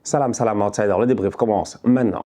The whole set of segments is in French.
Salam, salam, outsider. Le débrief commence maintenant.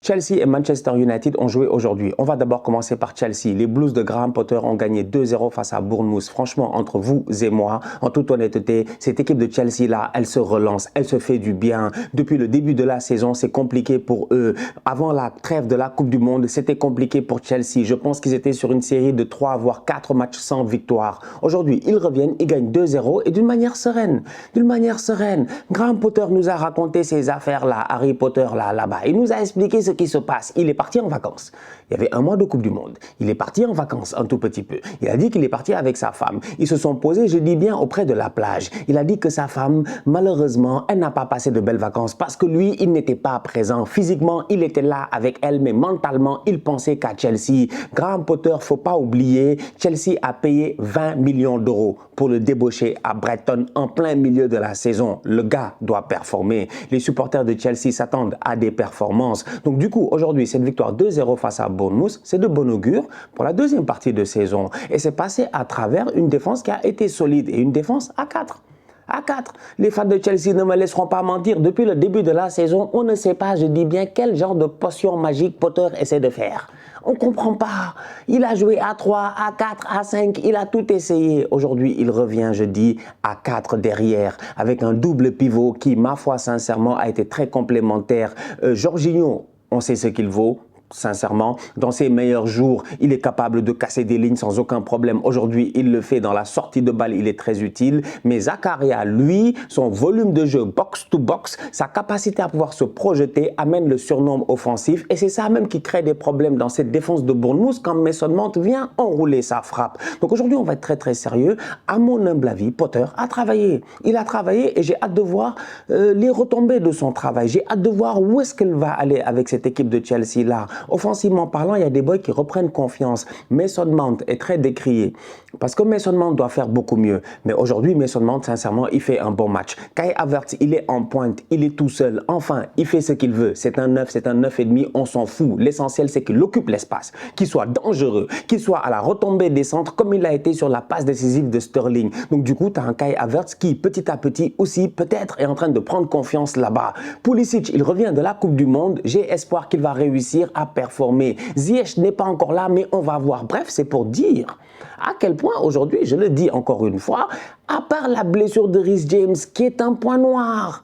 Chelsea et Manchester United ont joué aujourd'hui. On va d'abord commencer par Chelsea. Les Blues de Graham Potter ont gagné 2-0 face à Bournemouth. Franchement, entre vous et moi, en toute honnêteté, cette équipe de Chelsea-là, elle se relance, elle se fait du bien. Depuis le début de la saison, c'est compliqué pour eux. Avant la trêve de la Coupe du Monde, c'était compliqué pour Chelsea. Je pense qu'ils étaient sur une série de 3 voire 4 matchs sans victoire. Aujourd'hui, ils reviennent, ils gagnent 2-0 et d'une manière sereine. D'une manière sereine. Graham Potter nous a raconté ces affaires-là, Harry Potter là-bas. Il nous a expliqué ce qui se passe. Il est parti en vacances. Il y avait un mois de Coupe du Monde. Il est parti en vacances un tout petit peu. Il a dit qu'il est parti avec sa femme. Ils se sont posés, je dis bien, auprès de la plage. Il a dit que sa femme, malheureusement, elle n'a pas passé de belles vacances parce que lui, il n'était pas présent. Physiquement, il était là avec elle, mais mentalement, il pensait qu'à Chelsea. Graham Potter, faut pas oublier, Chelsea a payé 20 millions d'euros pour le débaucher à Brighton en plein milieu de la saison. Le gars doit performer. Les supporters de Chelsea s'attendent à des performances. Donc du coup, aujourd'hui, cette victoire 2-0 face à Bournemouth, c'est de bon augure pour la deuxième partie de saison. Et c'est passé à travers une défense qui a été solide et une défense à 4. À 4. Les fans de Chelsea ne me laisseront pas mentir. Depuis le début de la saison, on ne sait pas, je dis bien, quel genre de potion magique Potter essaie de faire. On ne comprend pas. Il a joué à 3, à 4, à 5. Il a tout essayé. Aujourd'hui, il revient, je dis, à 4 derrière, avec un double pivot qui, ma foi, sincèrement, a été très complémentaire. Jorginho, on sait ce qu'il vaut. Sincèrement, dans ses meilleurs jours, il est capable de casser des lignes sans aucun problème. Aujourd'hui, il le fait dans la sortie de balle, il est très utile. Mais Zakaria, lui, son volume de jeu box-to-box, sa capacité à pouvoir se projeter amène le surnombre offensif. Et c'est ça même qui crée des problèmes dans cette défense de Bournemouth quand Mason Mount vient enrouler sa frappe. Donc aujourd'hui, on va être très très sérieux. À mon humble avis, Potter a travaillé. Il a travaillé et j'ai hâte de voir les retombées de son travail. J'ai hâte de voir où est-ce qu'elle va aller avec cette équipe de Chelsea-là. Offensivement parlant, il y a des boys qui reprennent confiance. Mason Mount est très décrié parce que Mason Mount doit faire beaucoup mieux. Mais aujourd'hui, Mason Mount, sincèrement, il fait un bon match. Kai Havertz, il est en pointe, il est tout seul. Enfin, il fait ce qu'il veut. C'est un 9, c'est un 9,5, on s'en fout. L'essentiel, c'est qu'il occupe l'espace, qu'il soit dangereux, qu'il soit à la retombée des centres comme il a été sur la passe décisive de Sterling. Donc du coup, tu as un Kai Havertz qui, petit à petit aussi, peut-être est en train de prendre confiance là-bas. Pulisic, il revient de la Coupe du Monde. J'ai espoir qu'il va réussir à performer. Ziyech n'est pas encore là, mais on va voir. Bref, c'est pour dire à quel point aujourd'hui, je le dis encore une fois, à part la blessure de Reece James, qui est un point noir,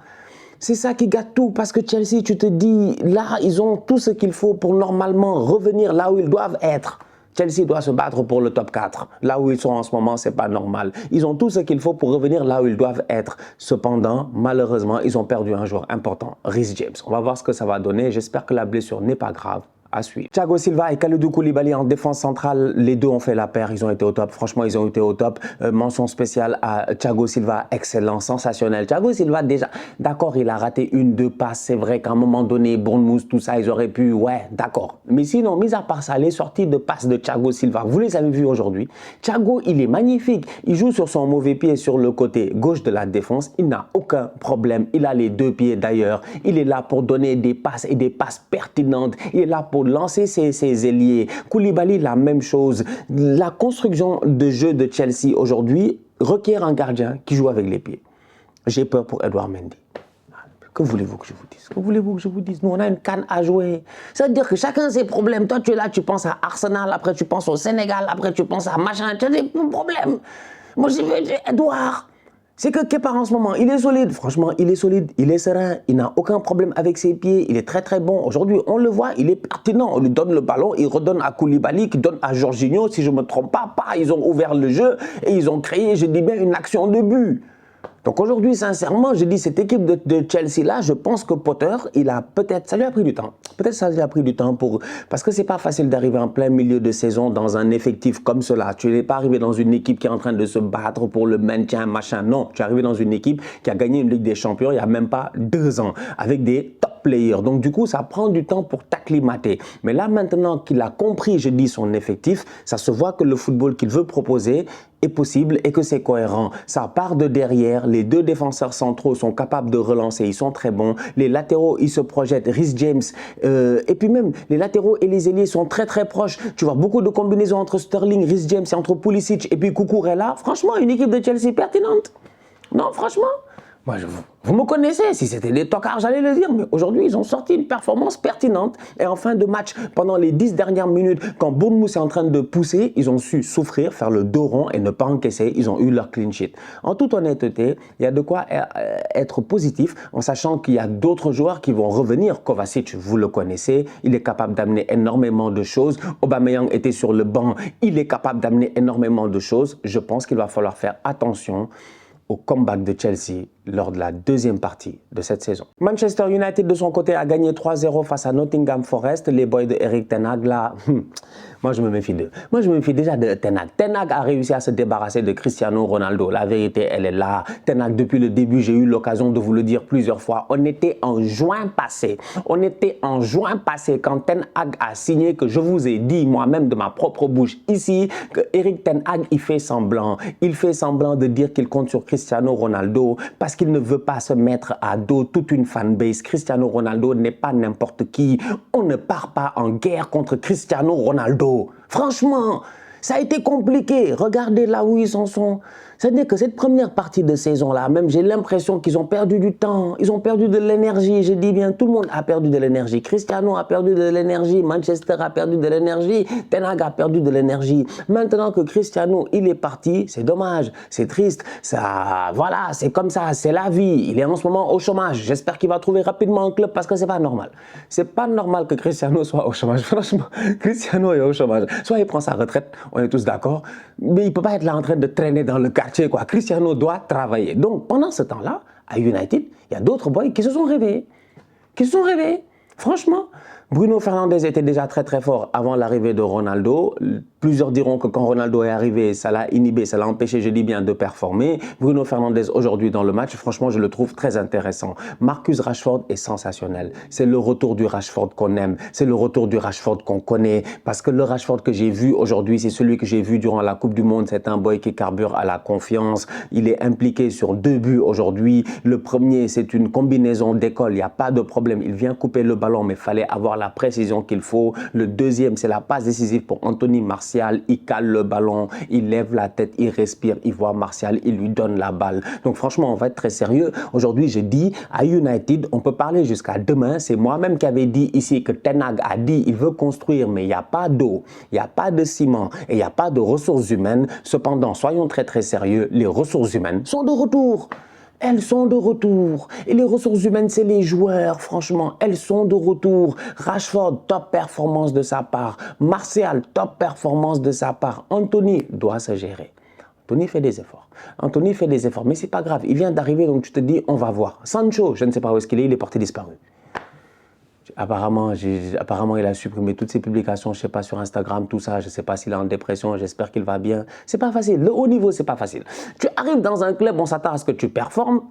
c'est ça qui gâte tout, parce que Chelsea, tu te dis, là, ils ont tout ce qu'il faut pour normalement revenir là où ils doivent être. Chelsea doit se battre pour le top 4. Là où ils sont en ce moment, c'est pas normal. Ils ont tout ce qu'il faut pour revenir là où ils doivent être. Cependant, malheureusement, ils ont perdu un joueur important, Reece James. On va voir ce que ça va donner. J'espère que la blessure n'est pas grave. À suivre. Thiago Silva et Kalidou Koulibaly en défense centrale, les deux ont fait la paire, ils ont été au top, franchement ils ont été au top. Mention spéciale à Thiago Silva, excellent, sensationnel. Thiago Silva déjà, d'accord, il a raté 1-2 passes, c'est vrai qu'à un moment donné, Bournemouth, tout ça, ils auraient pu, ouais, d'accord. Mais sinon, mis à part ça, les sorties de passes de Thiago Silva, vous les avez vues aujourd'hui. Thiago, il est magnifique, il joue sur son mauvais pied sur le côté gauche de la défense, il n'a aucun problème, il a les deux pieds d'ailleurs, il est là pour donner des passes et des passes pertinentes, il est là pour lancer ses ailiers. Koulibaly, la même chose. La construction de jeu de Chelsea aujourd'hui requiert un gardien qui joue avec les pieds. J'ai peur pour Edouard Mendy. Que voulez-vous que je vous dise? Que voulez-vous que je vous dise? Nous, on a une CAN à jouer. Ça veut dire que chacun ses problèmes. Toi, tu es là, tu penses à Arsenal, après tu penses au Sénégal, après tu penses à machin. Tu as des problèmes. Moi, je veux Edouard. C'est que Kepa en ce moment, il est solide. Franchement, il est solide, il est serein, il n'a aucun problème avec ses pieds, il est très très bon. Aujourd'hui, on le voit, il est pertinent. On lui donne le ballon, il redonne à Koulibaly, qui donne à Jorginho, si je ne me trompe pas. Ils ont ouvert le jeu et ils ont créé, je dis bien, une action de but. Donc aujourd'hui, sincèrement, je dis cette équipe de Chelsea-là, je pense que Potter, il a peut-être, ça lui a pris du temps. Peut-être ça lui a pris du temps parce que c'est pas facile d'arriver en plein milieu de saison dans un effectif comme cela. Tu n'es pas arrivé dans une équipe qui est en train de se battre pour le maintien, machin. Non, tu es arrivé dans une équipe qui a gagné une Ligue des Champions il n'y a même pas 2 ans, avec des top players. Donc du coup, ça prend du temps pour t'acclimater. Mais là, maintenant qu'il a compris, je dis, son effectif, ça se voit que le football qu'il veut proposer est possible et que c'est cohérent. Ça part de derrière, les deux défenseurs centraux sont capables de relancer, ils sont très bons. Les latéraux, ils se projettent, Reece James, et puis même les latéraux et les ailiers sont très très proches. Tu vois beaucoup de combinaisons entre Sterling, Reece James et entre Pulisic et puis Cucurella. Franchement, une équipe de Chelsea pertinente. Non, franchement. Moi, vous me connaissez, si c'était des tocards, j'allais le dire, mais aujourd'hui, ils ont sorti une performance pertinente. Et en fin de match, pendant les 10 dernières minutes, quand Bournemouth est en train de pousser, ils ont su souffrir, faire le dos rond et ne pas encaisser. Ils ont eu leur clean sheet. En toute honnêteté, il y a de quoi être positif, en sachant qu'il y a d'autres joueurs qui vont revenir. Kovacic, vous le connaissez, il est capable d'amener énormément de choses. Aubameyang était sur le banc, il est capable d'amener énormément de choses. Je pense qu'il va falloir faire attention au comeback de Chelsea lors de la deuxième partie de cette saison. Manchester United, de son côté, a gagné 3-0 face à Nottingham Forest. Les boys de Erik ten Hag, là, moi je me méfie d'eux. Moi je me méfie déjà de Ten Hag. Ten Hag a réussi à se débarrasser de Cristiano Ronaldo. La vérité, elle est là. Ten Hag, depuis le début, j'ai eu l'occasion de vous le dire plusieurs fois. On était en juin passé. On était en juin passé quand Ten Hag a signé, que je vous ai dit moi-même de ma propre bouche ici, que Erik ten Hag, il fait semblant. Il fait semblant de dire qu'il compte sur Cristiano Ronaldo parce qu'il ne veut pas se mettre à dos toute une fanbase. Cristiano Ronaldo n'est pas n'importe qui. On ne part pas en guerre contre Cristiano Ronaldo. Franchement, ça a été compliqué. Regardez là où ils en sont. C'est-à-dire que cette première partie de saison-là, même j'ai l'impression qu'ils ont perdu du temps, ils ont perdu de l'énergie. Je dis bien, tout le monde a perdu de l'énergie. Cristiano a perdu de l'énergie, Manchester a perdu de l'énergie, Ten Hag a perdu de l'énergie. Maintenant que Cristiano, il est parti, c'est dommage, c'est triste. Ça, voilà, c'est comme ça, c'est la vie. Il est en ce moment au chômage. J'espère qu'il va trouver rapidement un club parce que c'est pas normal. C'est pas normal que Cristiano soit au chômage. Franchement, Cristiano est au chômage. Soit il prend sa retraite, on est tous d'accord, mais il peut pas être là en train de traîner dans le quartier, quoi. Cristiano doit travailler. Donc, pendant ce temps-là, à United, il y a d'autres boys qui se sont réveillés. Franchement, Bruno Fernandes était déjà très très fort avant l'arrivée de Ronaldo. Plusieurs diront que quand Ronaldo est arrivé, ça l'a inhibé, ça l'a empêché, je dis bien, de performer. Bruno Fernandes aujourd'hui dans le match, franchement, je le trouve très intéressant. Marcus Rashford est sensationnel. C'est le retour du Rashford qu'on aime. C'est le retour du Rashford qu'on connaît. Parce que le Rashford que j'ai vu aujourd'hui, c'est celui que j'ai vu durant la Coupe du Monde. C'est un boy qui carbure à la confiance. Il est impliqué sur 2 buts aujourd'hui. Le premier, c'est une combinaison d'école. Il n'y a pas de problème. Il vient couper le ballon, mais il fallait avoir la précision qu'il faut. Le deuxième, c'est la passe décisive pour Anthony Martial. Il cale le ballon, il lève la tête, il respire, il voit Martial, il lui donne la balle. Donc franchement, on va être très sérieux. Aujourd'hui, je dis à United, on peut parler jusqu'à demain. C'est moi-même qui avais dit ici que Ten Hag a dit il veut construire, mais il n'y a pas d'eau, il n'y a pas de ciment et il n'y a pas de ressources humaines. Cependant, soyons très très sérieux, les ressources humaines sont de retour. Elles sont de retour. Et les ressources humaines, c'est les joueurs, franchement. Elles sont de retour. Rashford, top performance de sa part. Martial, top performance de sa part. Anthony doit se gérer. Anthony fait des efforts. Anthony fait des efforts, mais c'est pas grave. Il vient d'arriver, donc tu te dis, on va voir. Sancho, je ne sais pas où est-ce qu'il est, il est porté disparu. Apparemment, il a supprimé toutes ses publications, je ne sais pas, sur Instagram, tout ça. Je ne sais pas s'il est en dépression, j'espère qu'il va bien. C'est pas facile. Le haut niveau, c'est pas facile. Tu arrives dans un club, on s'attend à ce que tu performes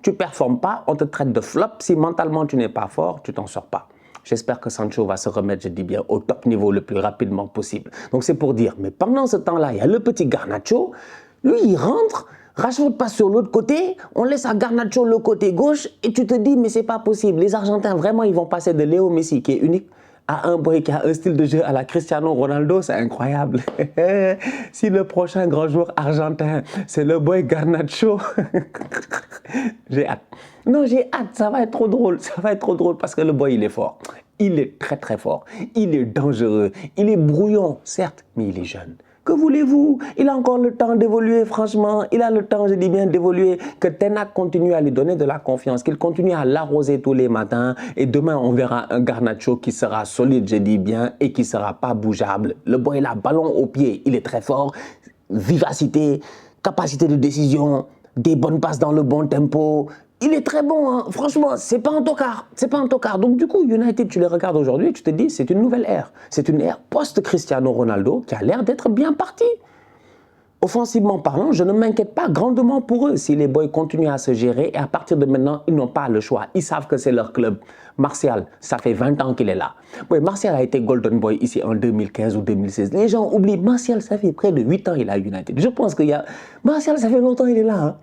pas, on te traite de flop. Si mentalement tu n'es pas fort, tu t'en sors pas. J'espère que Sancho va se remettre, je dis bien, au top niveau le plus rapidement possible. Donc c'est pour dire, mais pendant ce temps-là, il y a le petit Garnacho, lui il rentre, Rashford passe sur l'autre côté, on laisse à Garnacho le côté gauche et tu te dis mais c'est pas possible. Les Argentins vraiment ils vont passer de Léo Messi qui est unique à un boy qui a un style de jeu à la Cristiano Ronaldo, c'est incroyable. Si le prochain grand joueur argentin c'est le boy Garnacho, j'ai hâte. Non, j'ai hâte, ça va être trop drôle, parce que le boy il est fort. Il est très très fort, il est dangereux, il est brouillon certes, mais il est jeune. Que voulez-vous? Il a encore le temps d'évoluer, franchement. Il a le temps, je dis bien, d'évoluer. Que Ten Hag continue à lui donner de la confiance, qu'il continue à l'arroser tous les matins. Et demain, on verra un Garnacho qui sera solide, je dis bien, et qui ne sera pas bougeable. Le boy, il a ballon au pied. Il est très fort. Vivacité, capacité de décision, des bonnes passes dans le bon tempo. Il est très bon, hein. Franchement, c'est pas un tocard, Donc du coup, United, tu les regardes aujourd'hui, tu te dis, c'est une nouvelle ère. C'est une ère post-Cristiano Ronaldo qui a l'air d'être bien partie. Offensivement parlant, je ne m'inquiète pas grandement pour eux si les boys continuent à se gérer et à partir de maintenant, ils n'ont pas le choix. Ils savent que c'est leur club. Martial, ça fait 20 ans qu'il est là. Oui, Martial a été Golden Boy ici en 2015 ou 2016. Les gens oublient, Martial, ça fait près de 8 ans qu'il est à United. Je pense qu'il y a... Martial, ça fait longtemps qu'il est là, hein.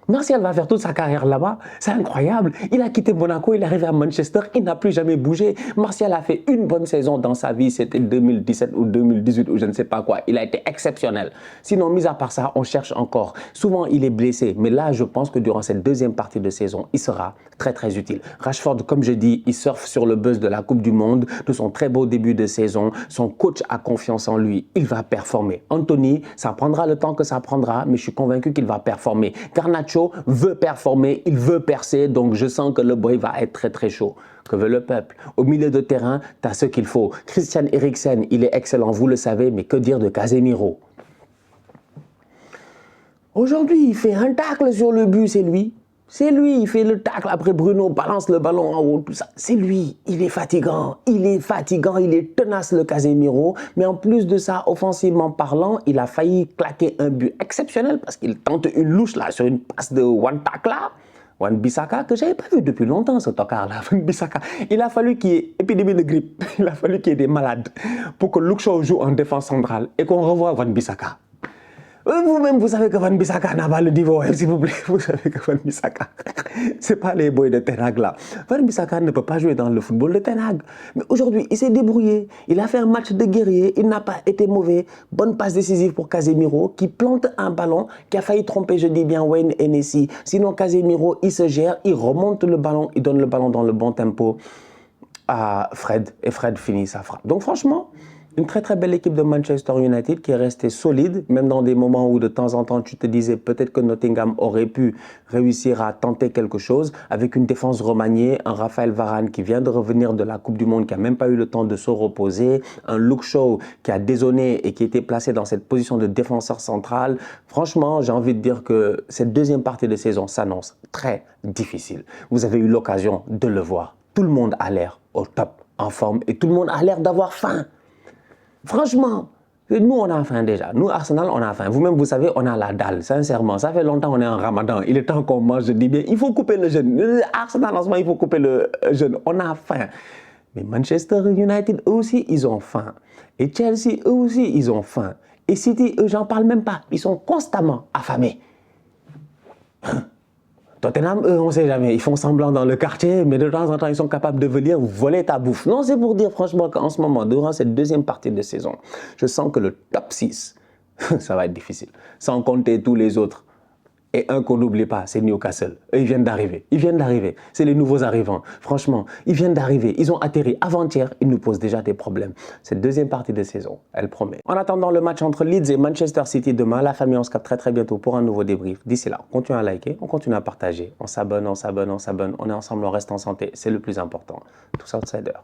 Martial va faire toute sa carrière là-bas. C'est incroyable. Il a quitté Monaco, il est arrivé à Manchester, il n'a plus jamais bougé. Martial a fait une bonne saison dans sa vie, c'était 2017 ou 2018 ou je ne sais pas quoi. Il a été exceptionnel. Sinon, mis à part ça, on cherche encore. Souvent, il est blessé. Mais là, je pense que durant cette deuxième partie de saison, il sera très, très utile. Rashford, comme je dis, il surfe sur le buzz de la Coupe du Monde, de son très beau début de saison. Son coach a confiance en lui. Il va performer. Anthony, ça prendra le temps que ça prendra, mais je suis convaincu qu'il va performer. Garnacho veut performer, il veut percer, donc je sens que le boy va être très très chaud. Que veut le peuple? Au milieu de terrain, tu as ce qu'il faut. Christian Eriksen, il est excellent, vous le savez, mais que dire de Casemiro? Aujourd'hui, il fait un tacle sur le but, c'est lui. C'est lui, il fait le tacle, après Bruno balance le ballon en haut, tout ça. C'est lui, il est fatigant, il est tenace le Casemiro. Mais en plus de ça, offensivement parlant, il a failli claquer un but exceptionnel parce qu'il tente une louche là sur une passe de Wan-Bissaka. Wan-Bissaka, que je n'avais pas vu depuis longtemps, ce tocard-là, Wan-Bissaka. Il a fallu qu'il y ait épidémie de grippe, il a fallu qu'il y ait des malades pour que Luke Shaw joue en défense centrale et qu'on revoie Wan-Bissaka. Vous-même, vous savez que Wan-Bissaka n'a pas le niveau, s'il vous plaît. Vous savez que Wan-Bissaka, ce n'est pas les boys de Ten Hag là. Wan-Bissaka ne peut pas jouer dans le football de Ten Hag. Mais aujourd'hui, il s'est débrouillé. Il a fait un match de guerrier. Il n'a pas été mauvais. Bonne passe décisive pour Casemiro qui plante un ballon qui a failli tromper, je dis bien, Wayne Hennessy. Sinon, Casemiro, il se gère, il remonte le ballon, il donne le ballon dans le bon tempo à Fred. Et Fred finit sa frappe. Donc franchement, une très très belle équipe de Manchester United qui est restée solide, même dans des moments où de temps en temps tu te disais peut-être que Nottingham aurait pu réussir à tenter quelque chose, avec une défense remaniée, un Raphaël Varane qui vient de revenir de la Coupe du Monde, qui n'a même pas eu le temps de se reposer, un Luke Shaw qui a désonné et qui était placé dans cette position de défenseur central. Franchement, j'ai envie de dire que cette deuxième partie de saison s'annonce très difficile. Vous avez eu l'occasion de le voir. Tout le monde a l'air au top, en forme, et tout le monde a l'air d'avoir faim. Franchement, nous, on a faim déjà. Nous, Arsenal, on a faim. Vous-même, vous savez, on a la dalle. Sincèrement, ça fait longtemps qu'on est en ramadan. Il est temps qu'on mange. Je dis bien, il faut couper le jeûne. Arsenal, en ce moment, il faut couper le jeûne. On a faim. Mais Manchester United, eux aussi, ils ont faim. Et Chelsea, eux aussi, ils ont faim. Et City, eux, j'en parle même pas. Ils sont constamment affamés. Tottenham, eux, on ne sait jamais. Ils font semblant dans le quartier, mais de temps en temps, ils sont capables de venir voler ta bouffe. Non, c'est pour dire franchement qu'en ce moment, durant cette deuxième partie de saison, je sens que le top 6, ça va être difficile. Sans compter tous les autres. Et un qu'on n'oublie pas, c'est Newcastle. Eux, ils viennent d'arriver. Ils viennent d'arriver. C'est les nouveaux arrivants. Franchement, ils viennent d'arriver. Ils ont atterri avant-hier. Ils nous posent déjà des problèmes. Cette deuxième partie de saison, elle promet. En attendant le match entre Leeds et Manchester City demain, la famille, on se capte très très bientôt pour un nouveau débrief. D'ici là, on continue à liker, on continue à partager. On s'abonne, on s'abonne, on s'abonne. On est ensemble, on reste en santé. C'est le plus important. Tous outsiders.